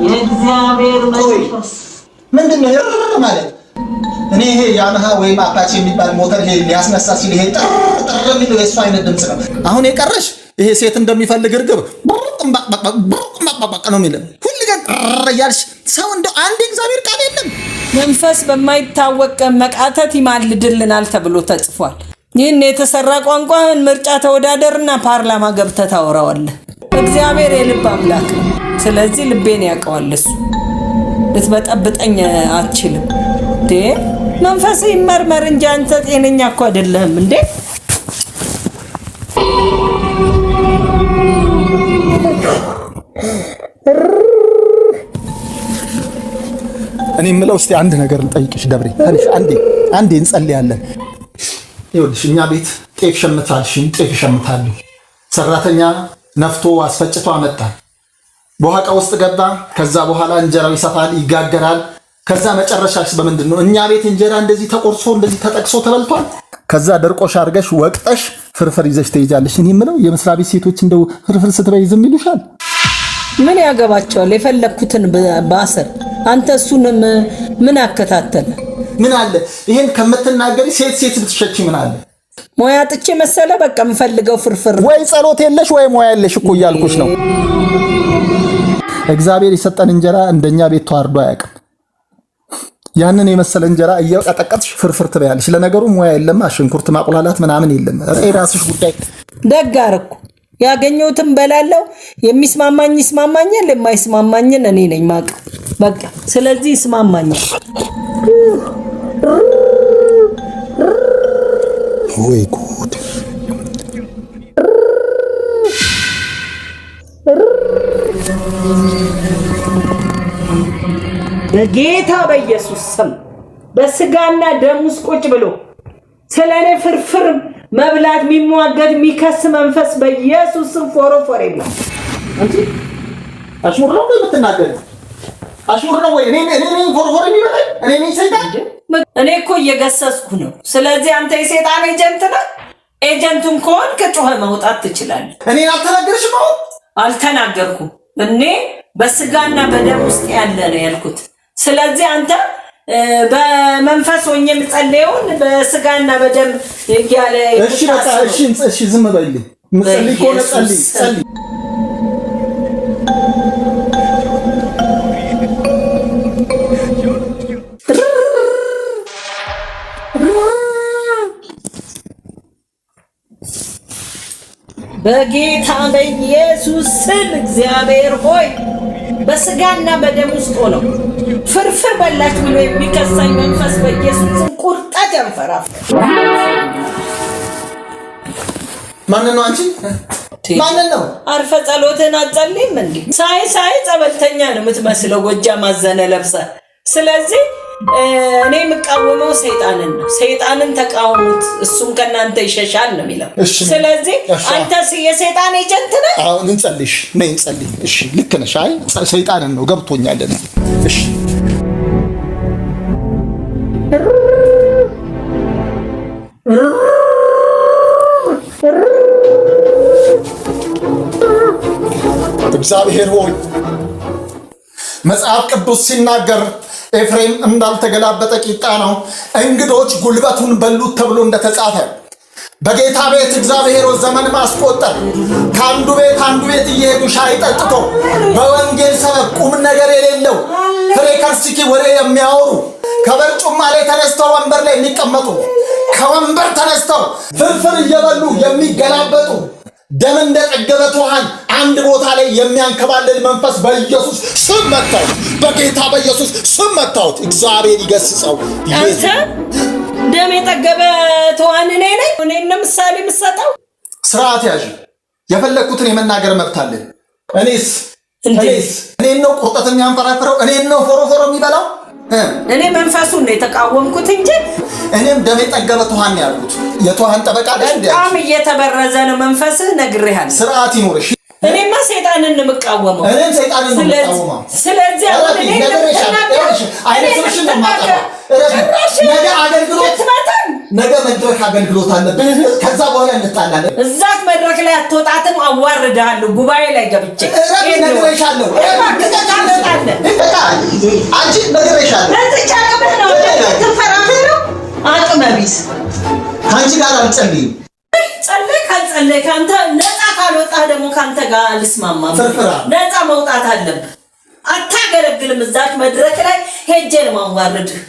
የእግዚአብሔር መንፈስ ምንድነው ማለት? እኔ ይሄ ያማሃ ወይ አፓቼ የሚባል ሞተር ይሄ ሊያስነሳ ሲል ይሄ ጥር የሚለው የእሱ አይነት ድምጽ ነው። አሁን የቀረሽ ይሄ ሴት እንደሚፈልግ እርግብ ነው የሚለው ሁልገን ያልሽ ሰው እንደው አንድ እግዚአብሔር ቃል የለም። መንፈስ በማይታወቅ መቃተት ይማልድልናል ተብሎ ተጽፏል። ይህን የተሰራ ቋንቋን ምርጫ ተወዳደርና ፓርላማ ገብተህ ታወራዋለህ። እግዚአብሔር የልብ አምላክ ነው። ስለዚህ ልቤን ያውቀዋል እሱ። ልትበጠብጠኝ አትችልም። መንፈስ ይመርመር እንጂ አንተ ጤነኛ እኮ አይደለህም እንዴ? እኔ የምለው እስቲ አንድ ነገር ልጠይቅሽ ደብሬ፣ ታዲያ አንዴ እንጸልያለን። ይኸውልሽ እኛ ቤት ጤፍ ሸምታልሽኝ፣ ጤፍ ሸምታለሁ። ሰራተኛ ነፍቶ አስፈጭቶ አመጣል። በኋቃ ውስጥ ገባ። ከዛ በኋላ እንጀራው ይሰፋል፣ ይጋገራል። ከዛ መጨረሻሽ በምንድን ነው? እኛ ቤት እንጀራ እንደዚህ ተቆርሶ እንደዚህ ተጠቅሶ ተበልቷል። ከዛ ደርቆሽ አድርገሽ ወቅጠሽ ፍርፍር ይዘሽ ትሄጃለሽ። እኔ የምለው የመስሪያ ቤት ሴቶች እንደው ፍርፍር ስትበይ ዝም ይሉሻል? ምን ያገባቸዋል? የፈለኩትን ባሰር አንተ እሱንም ምን አከታተለ? ምን አለ ይሄን ከምትናገሪ ሴት ብትሸቺ ምን አለ? ሞያ ጥቼ መሰለ በቃ የምፈልገው ፍርፍር። ወይ ጸሎት የለሽ ወይ ሞያ የለሽ እኮ እያልኩሽ ነው። እግዚአብሔር የሰጠን እንጀራ እንደኛ ቤት ተዋርዶ አያውቅም። ያንን የመሰለ እንጀራ እየቀጠቀጥሽ ፍርፍር ትበያለሽ። ለነገሩ ሞያ የለም፣ ሽንኩርት ማቁላላት ምናምን የለም። ራስሽ ጉዳይ። ደግ አደረኩ። ያገኘሁትን በላለው። የሚስማማኝ ይስማማኛል፣ የማይስማማኝን እኔ ነኝ ማውቀው። በቃ ስለዚህ ይስማማኛል። ወይ ጉድ! በጌታ በኢየሱስ ስም በስጋና ደም ውስጥ ቁጭ ብሎ ስለኔ ፍርፍር መብላት የሚሟገድ የሚከስ መንፈስ በኢየሱስ ስም ፎሮፎር ይብላል። አንቺ አሽሙር ነው የምትናገሪው? አሽሙር ነው ወይ? እኔ ፎሮፎር የሚበላኝ እኔ ነኝ ሰይጣን? እኔ እኮ እየገሰስኩ ነው። ስለዚህ አንተ የሰይጣን ኤጀንት ነህ። ኤጀንቱን ከሆንክ ጮኸህ መውጣት ትችላለህ። እኔ አልተናገርሽም? አልተናገርኩም። እኔ በስጋና በደም ውስጥ ያለ ነው ያልኩት። ስለዚህ አንተ በመንፈስ ሆኜ የምጸልየውን በስጋና በደም ያለ እሺ በቃ እሺ ዝም በይልኝ። ምጸልይ ከሆነ ጸልይ። በጌታ በኢየሱስ ስም እግዚአብሔር ሆይ በስጋና በደም ውስጥ ሆነው ፍርፍር በላች ብሎ የሚከሳኝ መንፈስ በኢየሱስ ስም ቁርጠት ያንፈራፍ። ማንን ነው አንቺ? ማንን ነው? አርፈ ጸሎትን አትጸልይም እንዴ? ሳይ ጸበልተኛ ነው የምትመስለው፣ ጎጃም አዘነ ለብሰ። ስለዚህ እኔ የምቃወመው ሰይጣንን ነው። ሰይጣንን ተቃወሙት እሱም ከናንተ ይሸሻል ነው የሚለው። ስለዚህ አንተ የሰይጣን ኤጀንት ነህ። አዎ እንጸልይሽ፣ ነይ እንጸልይ። እሺ ልክ ነሽ። አይ ሰይጣንን ነው ገብቶኛል። እሺ እግዚአብሔር ሆይ መጽሐፍ ቅዱስ ሲናገር ኤፍሬም እንዳልተገላበጠ ቂጣ ነው፣ እንግዶች ጉልበቱን በሉት ተብሎ እንደተጻፈ በጌታ ቤት እግዚአብሔር ዘመን ማስቆጠር ከአንዱ ቤት እየሄዱ ሻይ ጠጥቶ በወንጌል ሰበብ ቁም ነገር የሌለው ፍሬከርስኪ ወሬ የሚያወሩ ከበርጩማ ላይ ተነስተው ወንበር ላይ የሚቀመጡ ከወንበር ተነስተው ፍርፍር እየበሉ የሚገላበጡ ደም እንደጠገበ ውሃን አንድ ቦታ ላይ የሚያንከባልል መንፈስ በኢየሱስ ስም መታው። በጌታ በኢየሱስ ስም መታው። እግዚአብሔር ይገስጸው። አንተ ደም የጠገበ ውሃን እኔ ነኝ። እኔን ምሳሌ የምሰጠው ስርዓት ያዥ። የፈለኩትን የመናገር መብት አለኝ። እኔን ነው ቁርጠት የሚያንፈራፍረው? እኔን ነው ፎሮፎሮ የሚበላው? እኔ መንፈሱን ነው የተቃወምኩት እንጂ እኔም ደም የጠገበ ውሃን ያልኩት የውሃን ጠበቃ አይደል? በጣም እየተበረዘ ነው መንፈስህ። ነግሬሃለሁ። ስርዓት ይኖርሽ። እኔማ ሰይጣንን ነው የምቃወመው። እኔም ሰይጣንን ነው የምቃወመው። ስለዚህ አሁን እኔ አይነስርሽን ነው የማጠፋው። ነገ አገልግሎት ነገ መድረክ አገልግሎት አለብን። ከዛ በኋላ እንጣላለን። እዛት መድረክ ላይ አትወጣትም። አዋርድሃለሁ ጉባኤ ላይ ገብቼ ነግሬሻለሁ። አንቺ ነግሬሻለሁ። አቅመ ቢስ ከአንቺ ጋር አልጸልይም። ጸለይ ካልጸለይ ከአንተ ነፃ ካልወጣህ ደግሞ ከአንተ ጋር አልስማማም። ነፃ መውጣት አለብህ። አታገለግልም። እዛች መድረክ ላይ ሄጄ ነው የማዋርድህ።